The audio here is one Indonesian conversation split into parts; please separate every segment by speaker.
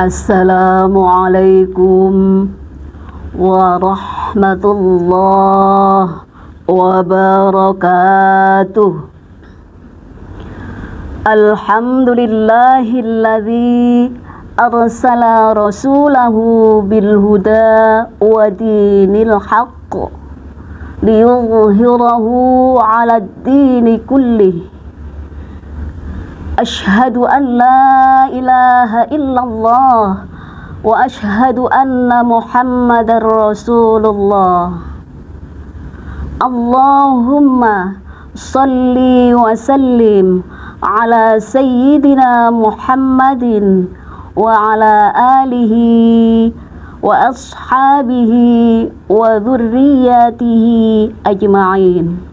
Speaker 1: Assalamualaikum warahmatullahi wabarakatuh. Alhamdulillahilladzi arsala rasulahu bilhuda wa dinil haqq liyuzhirahu 'alad dini kullih. Asyhadu an la ilaha illallah wa asyhadu anna Muhammadar Rasulullah. Allahumma salli wa sallim ala sayyidina Muhammadin wa ala alihi wa ashabihi wa dhurriyyatihi ajma'in.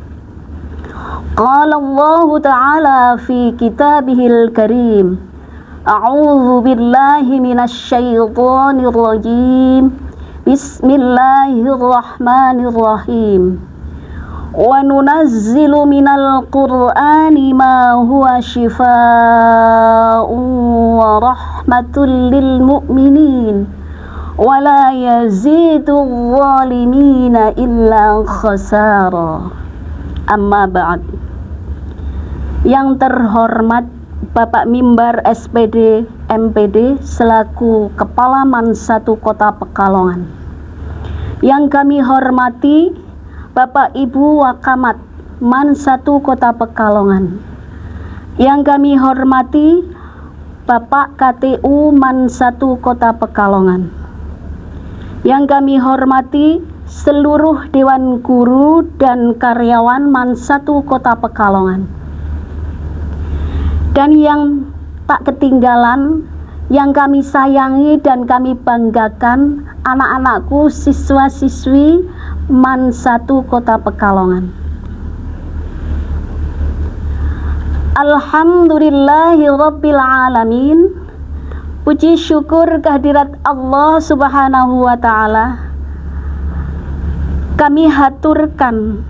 Speaker 1: Qala Allah Ta'ala fi kitabihil karim, a'udzu billahi minasy syaithanir rajim. Bismillahirrahmanirrahim. Wa nunazzilu minal qur'ani ma huwa shifaa'un wa rahmatul lil mu'minin wa la yazidul zalimina illa khasara. Amma ba'd. Yang terhormat Bapak Mimbar SPD MPD selaku Kepala Man 1 Kota Pekalongan. Yang kami hormati Bapak Ibu Wakamat Man 1 Kota Pekalongan. Yang kami hormati Bapak KTU Man 1 Kota Pekalongan. Yang kami hormati seluruh Dewan Guru dan karyawan Man 1 Kota Pekalongan. Dan yang tak ketinggalan, yang kami sayangi dan kami banggakan, anak-anakku, siswa-siswi Man 1 Kota Pekalongan. Alhamdulillahirabbil alamin. Puji syukur kehadirat Allah Subhanahu wa taala. Kami haturkan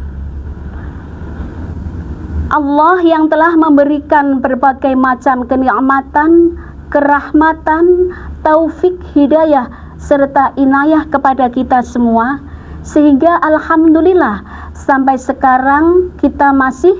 Speaker 1: Allah yang telah memberikan berbagai macam kenikmatan, kerahmatan, taufik, hidayah, serta inayah kepada kita semua, sehingga alhamdulillah sampai sekarang kita masih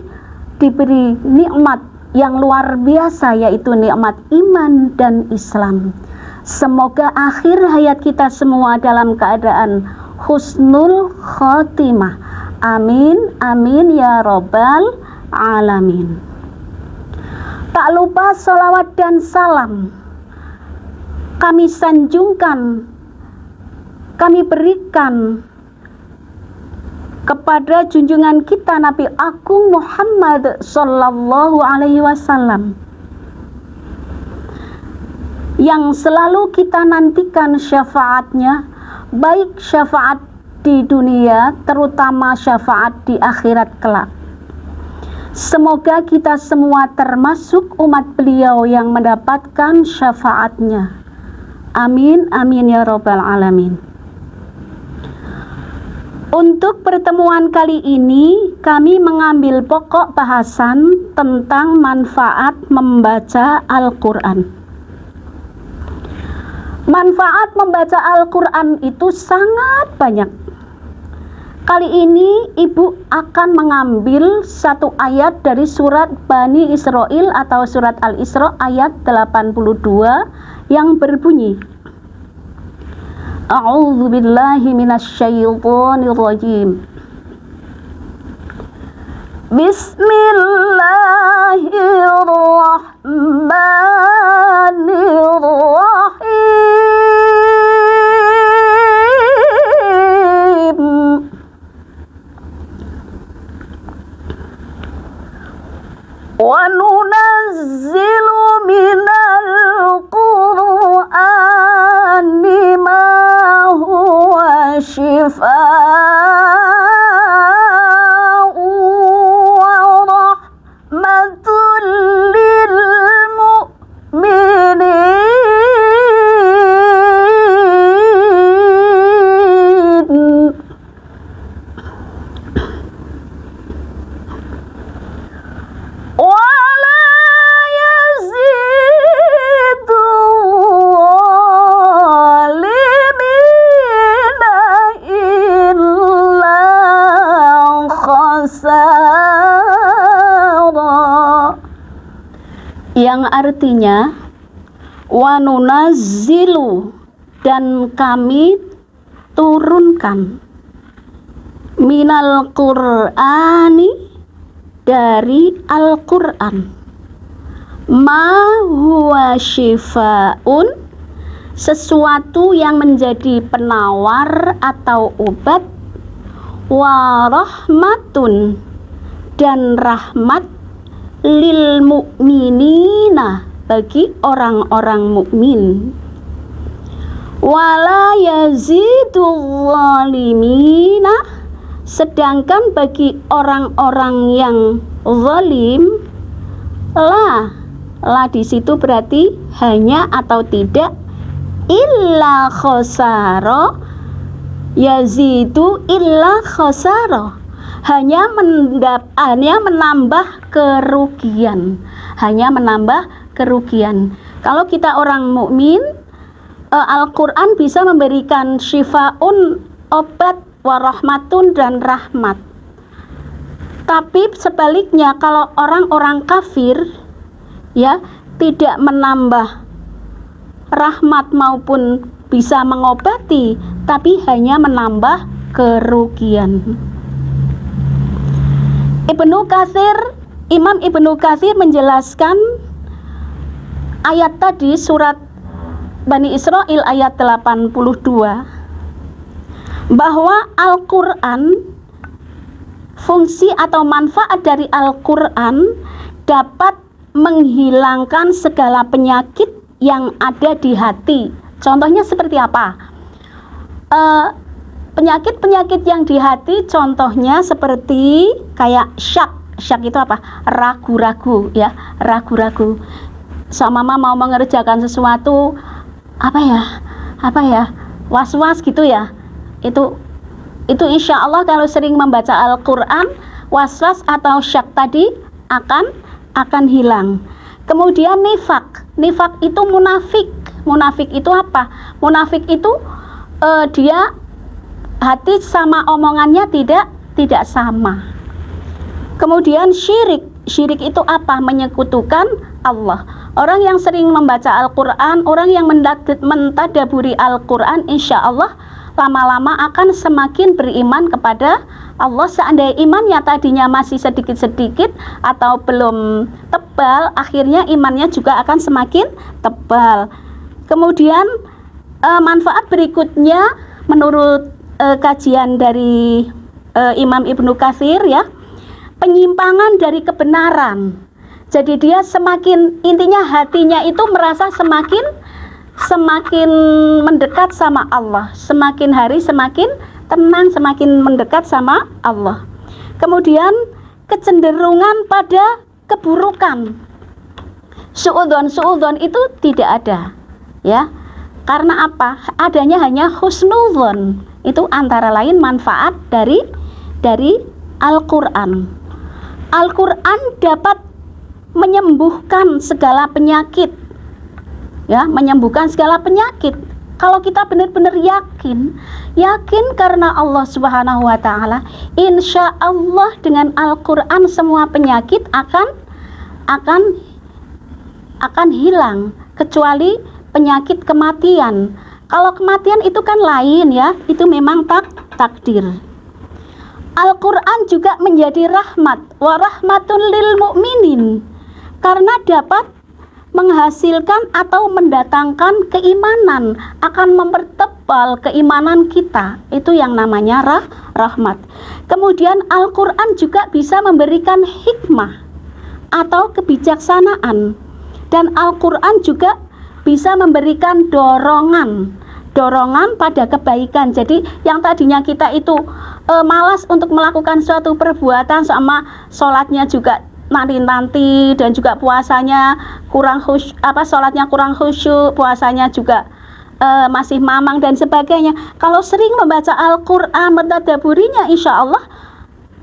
Speaker 1: diberi nikmat yang luar biasa, yaitu nikmat iman dan Islam. Semoga akhir hayat kita semua dalam keadaan husnul khotimah. Amin, amin ya robbal alamin. Tak lupa salawat dan salam kami sanjungkan, kami berikan kepada junjungan kita Nabi Agung Muhammad sallallahu alaihi wasallam, yang selalu kita nantikan syafaatnya, baik syafaat di dunia, terutama syafaat di akhirat kelak. Semoga kita semua termasuk umat beliau yang mendapatkan syafaatnya. Amin, amin ya robbal alamin. Untuk pertemuan kali ini, kami mengambil pokok bahasan tentang manfaat membaca Al-Quran. Manfaat membaca Al-Quran itu sangat banyak. Kali ini Ibu akan mengambil satu ayat dari surat Bani Israil atau surat Al-Isra ayat 82 yang berbunyi, A'udzu billahi minasy syaithanir rajim. Bismillahirrahmanirrahim. Wa nunazzilu minal qur'ani ma huwa shifaa'un wa rahmatul lil yang artinya wa nunazzilu, dan kami turunkan, minal Qur'ani, dari Al-Qur'an, ma huwa syifaun, sesuatu yang menjadi penawar atau obat, wa rahmatun, dan rahmat, lil mu'minina, bagi orang-orang mukmin, wala yazidul zalimina, sedangkan bagi orang-orang yang zalim, la di situ berarti hanya atau tidak, illa khosaro, yazidu illa khosaro, hanya menambah kerugian, hanya menambah kerugian. Kalau kita orang mukmin, Al-Quran bisa memberikan syifaun, obat, warahmatun, dan rahmat. Tapi sebaliknya, kalau orang-orang kafir ya tidak menambah rahmat maupun bisa mengobati, tapi hanya menambah kerugian. Imam Ibnu Katsir menjelaskan ayat tadi, surat Bani Israil ayat 82, bahwa Al-Quran, fungsi atau manfaat dari Al-Quran dapat menghilangkan segala penyakit yang ada di hati. Contohnya seperti apa? Penyakit-penyakit yang di hati, contohnya seperti kayak syak itu apa? Ragu-ragu ya, ragu-ragu. Mama mau mengerjakan sesuatu, apa ya, was-was gitu ya. Itu insya Allah kalau sering membaca Al-Quran, was-was atau syak tadi akan hilang. Kemudian nifak itu munafik itu apa? Munafik itu dia hati sama omongannya tidak sama. Kemudian syirik itu apa? Menyekutukan Allah. Orang yang sering membaca Al-Quran, orang yang mentadaburi Al-Quran, insya Allah lama-lama akan semakin beriman kepada Allah. Seandainya imannya tadinya masih sedikit-sedikit atau belum tebal, akhirnya imannya juga akan semakin tebal. Kemudian manfaat berikutnya menurut kajian dari Imam Ibnu Katsir ya, penyimpangan dari kebenaran. Jadi dia semakin, intinya hatinya itu merasa semakin mendekat sama Allah, semakin hari semakin tenang, semakin mendekat sama Allah. Kemudian kecenderungan pada keburukan, suudzon itu tidak ada ya. Karena apa? Adanya hanya husnudzon. Itu antara lain manfaat dari Al-Quran. Al-Quran dapat menyembuhkan segala penyakit ya, menyembuhkan segala penyakit. Kalau kita benar-benar yakin karena Allah Subhanahu wa taala, insya Allah dengan Al-Quran semua penyakit akan hilang, kecuali penyakit kematian. Kalau kematian itu kan lain ya, itu memang takdir. Al-Quran juga menjadi rahmat, wa rahmatun lil mu'minin, karena dapat menghasilkan atau mendatangkan keimanan, akan mempertebal keimanan kita. Itu yang namanya rahmat. Kemudian Al-Quran juga bisa memberikan hikmah atau kebijaksanaan, dan Al-Quran juga bisa memberikan dorongan pada kebaikan. Jadi yang tadinya kita itu malas untuk melakukan suatu perbuatan, sama sholatnya juga nanti dan juga puasanya kurang sholatnya kurang khusyuk, puasanya juga masih mamang dan sebagainya. Kalau sering membaca Al-Quran, mentadaburinya, insya Allah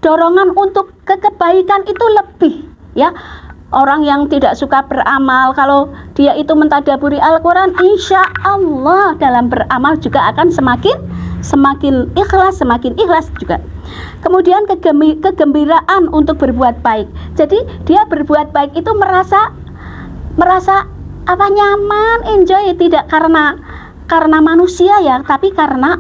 Speaker 1: dorongan untuk kebaikan itu lebih ya. Orang yang tidak suka beramal, kalau dia itu mentadaburi Al-Quran, insya Allah dalam beramal juga akan semakin ikhlas juga. Kemudian kegembiraan untuk berbuat baik. Jadi dia berbuat baik itu merasa merasa apa nyaman, enjoy, tidak karena manusia ya, tapi karena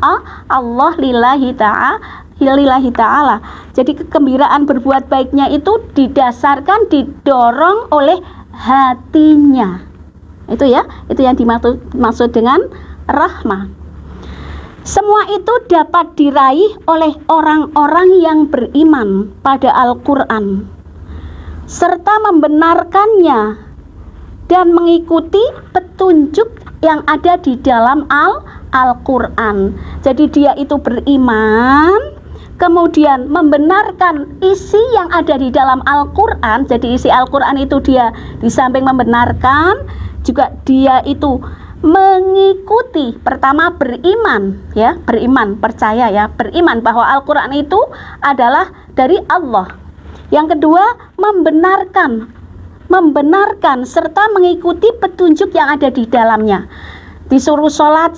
Speaker 1: Allah lillahi ta'ala. Jadi kegembiraan berbuat baiknya itu didasarkan, didorong oleh hatinya. Itu ya, itu yang dimaksud dengan rahmah. Semua itu dapat diraih oleh orang-orang yang beriman pada Al-Quran serta membenarkannya dan mengikuti petunjuk yang ada di dalam Al-Quran. Jadi dia itu beriman, kemudian membenarkan isi yang ada di dalam Al-Quran. Jadi isi Al-Quran itu dia di samping membenarkan, juga dia itu mengikuti. Pertama beriman ya, beriman, percaya ya, beriman bahwa Al-Quran itu adalah dari Allah. Yang kedua membenarkan serta mengikuti petunjuk yang ada di dalamnya. Disuruh sholat,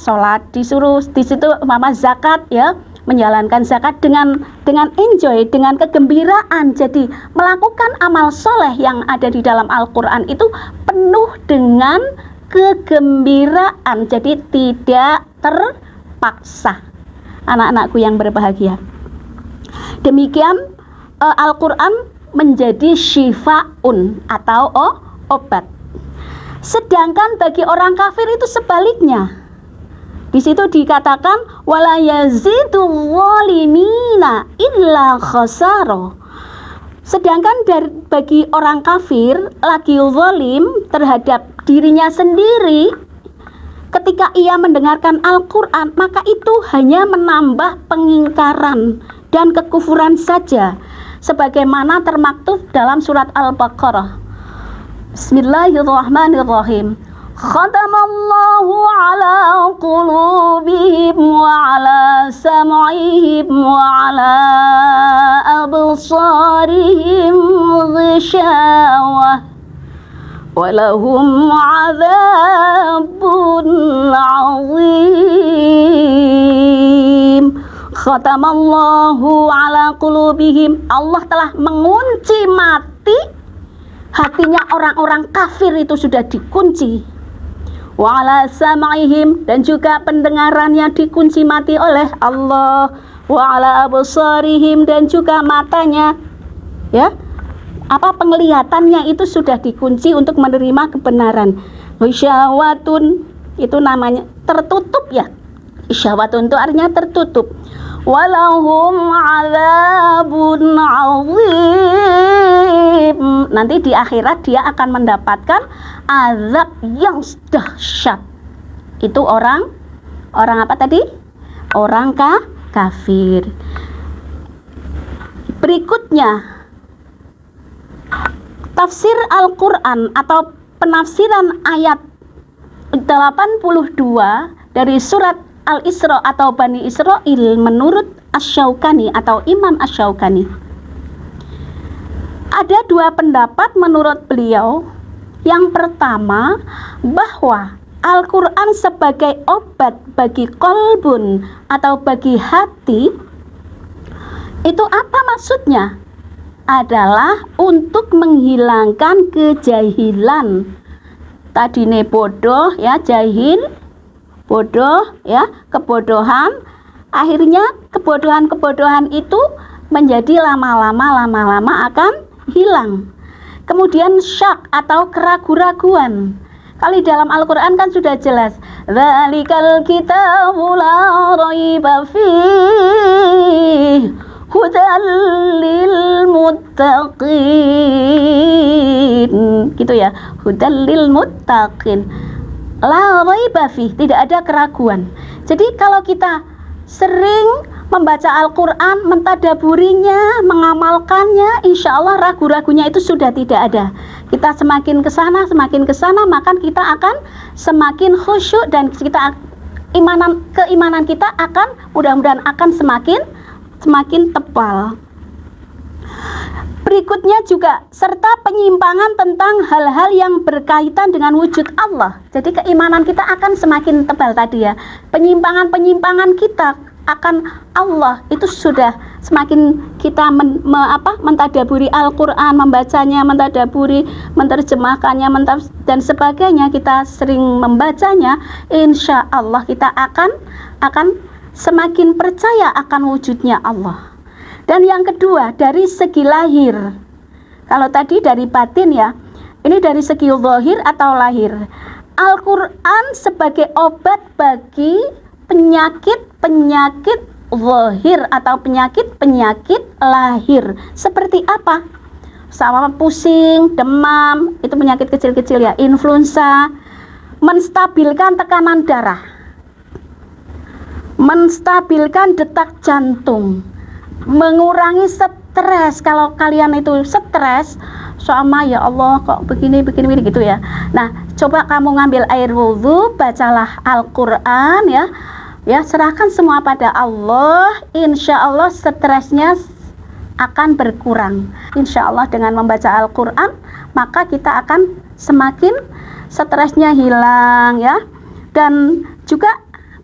Speaker 1: disuruh di situ zakat ya, menjalankan zakat dengan enjoy, dengan kegembiraan. Jadi melakukan amal soleh yang ada di dalam Al-Quran itu penuh dengan kegembiraan, jadi tidak terpaksa. Anak-anakku yang berbahagia, demikian Al-Quran menjadi syifaun atau obat. Sedangkan bagi orang kafir itu sebaliknya. Di situ dikatakan wala yazidul zalimina illa khasara. Sedangkan bagi orang kafir lagi zalim terhadap dirinya sendiri, ketika ia mendengarkan Al-Quran, maka itu hanya menambah pengingkaran dan kekufuran saja, sebagaimana termaktub dalam surat Al-Baqarah. Bismillahirrahmanirrahim. Khatamallahu ala qulubihim wa ala sam'ihim wa ala absarihim ghishawah walahum adzabun azim. Khatamallahu ala qulubihim. Allah telah mengunci mati hatinya orang-orang kafir, itu sudah dikunci. Wa ala sam'ihim, dan juga pendengarannya dikunci mati oleh Allah. Wa ala absarihim, dan juga matanya ya, penglihatannya itu sudah dikunci untuk menerima kebenaran. Isyawatun, itu namanya tertutup ya. Isyawatun itu artinya tertutup. Walahum adzabun azim. Nanti di akhirat dia akan mendapatkan azab yang dahsyat. Itu orang apa tadi? Orang kafir. Berikutnya tafsir Al-Quran atau penafsiran ayat 82 dari surat Al-Isra atau Bani Israil menurut Asy-Syaukani atau Imam Asy-Syaukani. Ada dua pendapat menurut beliau. Yang pertama, bahwa Al-Quran sebagai obat bagi qalbun atau bagi hati, itu apa maksudnya? Adalah untuk menghilangkan kejahilan. Tadine bodoh ya, jahil, bodoh ya, kebodohan. Akhirnya kebodohan itu menjadi lama-lama akan hilang. Kemudian syak atau keraguan-raguan. Kalau dalam Al-Quran kan sudah jelas, dzalikal kitabu la raiba fihi hudal lil muttaqin, gitu ya, hudal lil muttaqin, la raiba fihi, tidak ada keraguan. Jadi kalau kita sering membaca Al-Quran, mentadaburinya, mengamalkannya, insya Allah ragu-ragunya itu sudah tidak ada. Kita semakin ke sana, maka kita akan semakin khusyuk, dan keimanan kita akan mudah-mudahan akan semakin tebal. Berikutnya juga serta penyimpangan tentang hal-hal yang berkaitan dengan wujud Allah. Jadi keimanan kita akan semakin tebal tadi ya. Penyimpangan kita akan Allah, itu sudah semakin kita mentadaburi Al-Quran, membacanya, mentadaburi, menerjemahkannya, dan sebagainya, kita sering membacanya, insya Allah kita akan semakin percaya akan wujudnya Allah. Dan yang kedua, dari segi lahir. Kalau tadi dari batin ya, ini dari segi zahir atau lahir. Al-Quran sebagai obat bagi penyakit zahir atau penyakit lahir. Seperti apa? Sama pusing, demam, itu penyakit kecil-kecil ya, influenza, menstabilkan tekanan darah, menstabilkan detak jantung, mengurangi stres. Kalau kalian itu stres sama ya Allah kok begini gitu ya. Nah, coba kamu ngambil air wudhu, bacalah Al-Quran ya, serahkan semua pada Allah, insya Allah stresnya akan berkurang. Insya Allah dengan membaca Al-Quran maka kita akan semakin stresnya hilang ya. Dan juga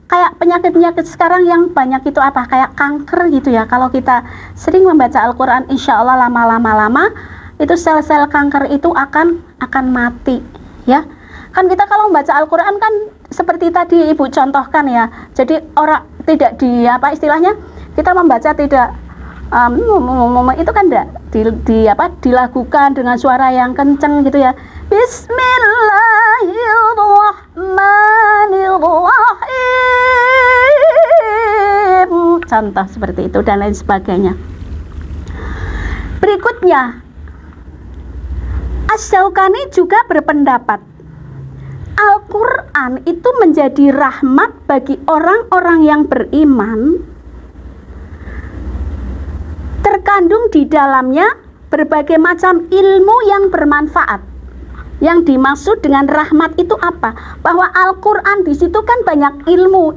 Speaker 1: kayak penyakit-penyakit sekarang yang banyak itu apa, kayak kanker gitu ya, kalau kita sering membaca Al-Quran insya Allah lama-lama itu sel-sel kanker itu akan mati ya. Kan kita kalau membaca Al-Quran kan seperti tadi Ibu contohkan ya, jadi orang tidak istilahnya kita membaca tidak itu kan enggak dilakukan dengan suara yang kenceng gitu ya. Bismillahirrahmanirrahim, contoh seperti itu dan lain sebagainya. Berikutnya, Asy-Syaukani juga berpendapat Al-Quran itu menjadi rahmat bagi orang-orang yang beriman. Terkandung di dalamnya berbagai macam ilmu yang bermanfaat. Yang dimaksud dengan rahmat itu apa? Bahwa Al-Quran di situ kan banyak ilmu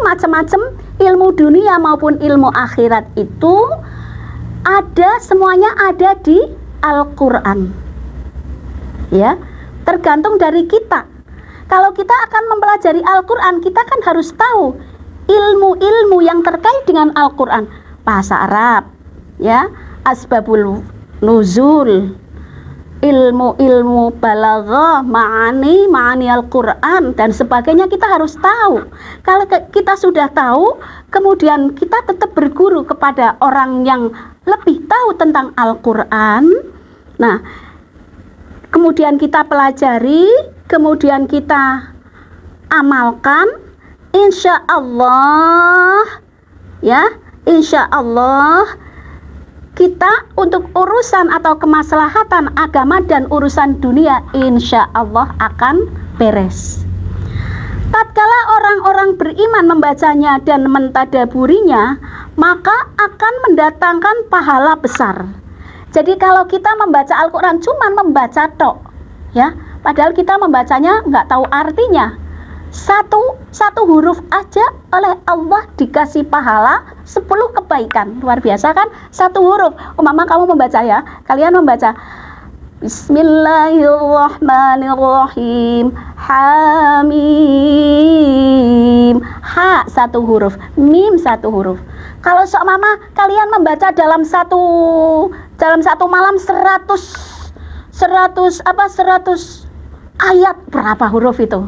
Speaker 1: macam-macam, ilmu dunia maupun ilmu akhirat itu semuanya ada di Al-Quran. Ya, tergantung dari kita. Kalau kita akan mempelajari Al-Quran, kita kan harus tahu ilmu-ilmu yang terkait dengan Al-Quran, bahasa Arab, ya, asbabul nuzul, ilmu-ilmu balaghah, ma'ani Al-Quran dan sebagainya, kita harus tahu. Kalau kita sudah tahu, kemudian kita tetap berguru kepada orang yang lebih tahu tentang Al-Quran. Nah, kemudian kita pelajari, kemudian kita amalkan, insya Allah ya, insya Allah kita untuk urusan atau kemaslahatan agama dan urusan dunia insya Allah akan beres. Tatkala orang-orang beriman membacanya dan mentadaburinya, maka akan mendatangkan pahala besar. Jadi kalau kita membaca Al-Quran cuma membaca tok ya, padahal kita membacanya nggak tahu artinya, satu huruf aja oleh Allah dikasih pahala 10 kebaikan. Luar biasa kan? Satu huruf. Umpama kamu membaca ya, kalian membaca Bismillahirrahmanirrahim, Hamim, ha satu huruf, mim satu huruf. Kalau seumpama kalian membaca dalam satu malam 100 ayat, berapa huruf itu?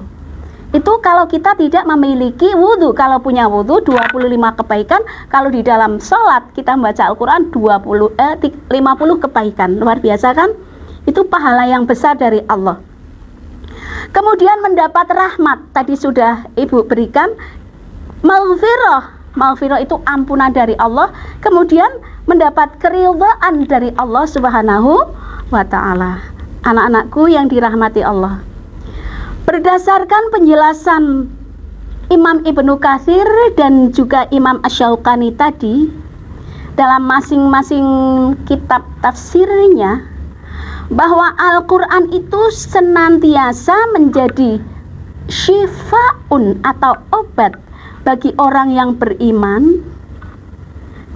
Speaker 1: Itu kalau kita tidak memiliki wudhu. Kalau punya wudhu 25 kebaikan. Kalau di dalam sholat kita membaca Al-Quran 50 kebaikan. Luar biasa kan? Itu pahala yang besar dari Allah. Kemudian mendapat rahmat, tadi sudah Ibu berikan. Maghfirah itu ampunan dari Allah. Kemudian mendapat keridhaan dari Allah Subhanahu wa ta'ala. Anak-anakku yang dirahmati Allah, berdasarkan penjelasan Imam Ibnu Katsir dan juga Imam Asy-Syaukani tadi dalam masing-masing kitab tafsirnya, bahwa Al-Quran itu senantiasa menjadi syifaun atau obat bagi orang yang beriman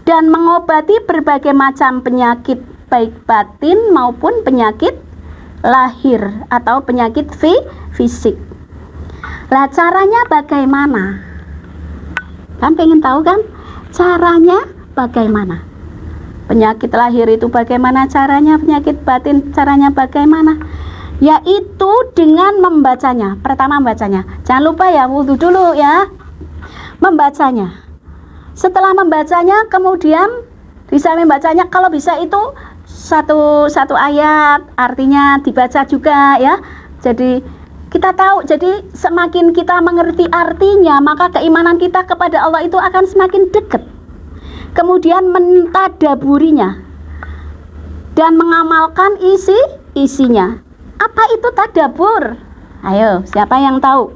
Speaker 1: dan mengobati berbagai macam penyakit baik batin maupun penyakit lahir atau penyakit fisik. Lah caranya bagaimana? Kan pengen tahu kan? Caranya bagaimana? Penyakit lahir itu bagaimana caranya? Penyakit batin caranya bagaimana? Yaitu dengan membacanya. Pertama membacanya. Jangan lupa ya, wudhu dulu ya. Membacanya. Setelah membacanya, kemudian bisa membacanya, kalau bisa itu satu ayat, artinya dibaca juga ya. Jadi kita tahu, jadi semakin kita mengerti artinya, maka keimanan kita kepada Allah itu akan semakin dekat. Kemudian mentadaburinya dan mengamalkan isinya. Apa itu tadabur? Ayo, siapa yang tahu?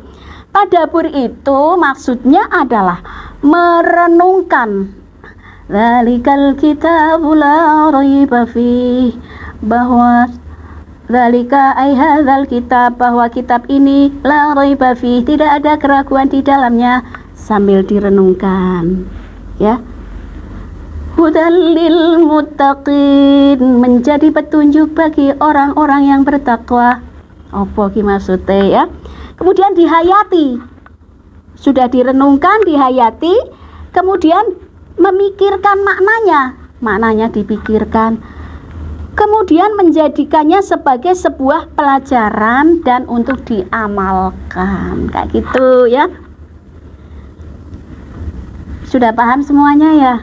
Speaker 1: Tadabur itu maksudnya adalah merenungkan. Dzalikal kitabu la raiba fih, bahwa dzalika ay hadzal kitab, bahwa kitab ini la raiba fih, tidak ada keraguan di dalamnya, sambil direnungkan ya. Hudal lil muttaqin, menjadi petunjuk bagi orang-orang yang bertakwa. Apa ki maksudnya ya? Kemudian dihayati. Sudah direnungkan, dihayati, kemudian memikirkan maknanya dipikirkan. Kemudian menjadikannya sebagai sebuah pelajaran dan untuk diamalkan. Kayak gitu ya. Sudah paham semuanya ya?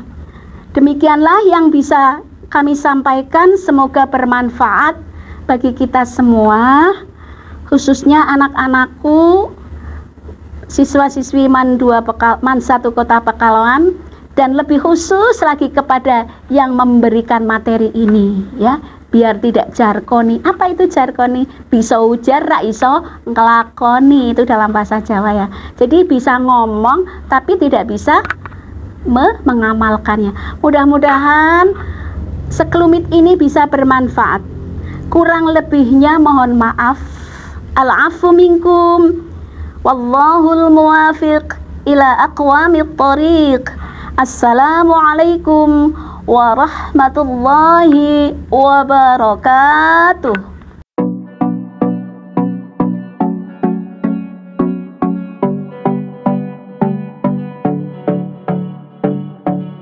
Speaker 1: Demikianlah yang bisa kami sampaikan, semoga bermanfaat bagi kita semua, khususnya anak-anakku, siswa-siswi MAN 1 Kota Pekalongan, dan lebih khusus lagi kepada yang memberikan materi ini ya, biar tidak jargoni. Apa itu jargoni? Bisa ujar, ra iso ngelakoni, itu dalam bahasa Jawa ya. Jadi bisa ngomong tapi tidak bisa mengamalkannya. Mudah-mudahan sekelumit ini bisa bermanfaat. Kurang lebihnya mohon maaf. Al-afu minkum, wallahul muwafiq ila aqwamit thariq. Assalamualaikum warahmatullahi wabarakatuh.